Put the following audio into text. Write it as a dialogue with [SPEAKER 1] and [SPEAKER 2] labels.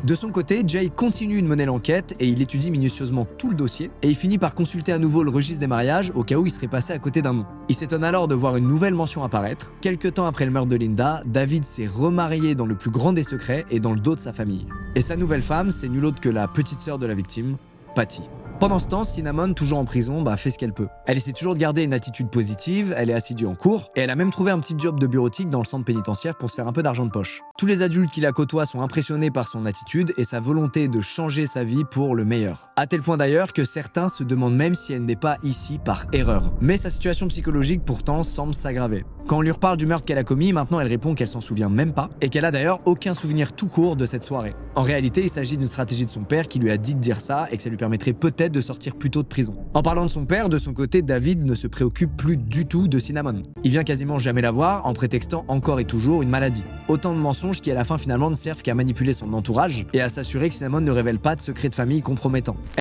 [SPEAKER 1] De son côté, Jay continue de mener l'enquête et il étudie minutieusement tout le dossier et il finit par consulter à nouveau le registre des mariages au cas où il serait passé à côté d'un nom. Il s'étonne alors de voir une nouvelle mention apparaître. Quelques temps après le meurtre de Linda, David s'est remarié dans le plus grand des secrets et dans le dos de sa famille. Et sa nouvelle femme, c'est nulle autre que la petite sœur de la victime, Patty. Pendant ce temps, Cinnamon, toujours en prison, fait ce qu'elle peut. Elle essaie toujours de garder une attitude positive, elle est assidue en cours, et elle a même trouvé un petit job de bureautique dans le centre pénitentiaire pour se faire un peu d'argent de poche. Tous les adultes qui la côtoient sont impressionnés par son attitude et sa volonté de changer sa vie pour le meilleur. À tel point d'ailleurs que certains se demandent même si elle n'est pas ici par erreur. Mais sa situation psychologique pourtant semble s'aggraver. Quand on lui reparle du meurtre qu'elle a commis, maintenant elle répond qu'elle s'en souvient même pas, et qu'elle a d'ailleurs aucun souvenir tout court de cette soirée. En réalité, il s'agit d'une stratégie de son père qui lui a dit de dire ça et que ça lui permettrait peut-être de sortir plus tôt de prison. En parlant de son père, de son côté, David ne se préoccupe plus du tout de Cinnamon. Il vient quasiment jamais la voir en prétextant encore et toujours une maladie. Autant de mensonges qui à la fin finalement ne servent qu'à manipuler son entourage et à s'assurer que Cinnamon ne révèle pas de secrets de famille compromettants.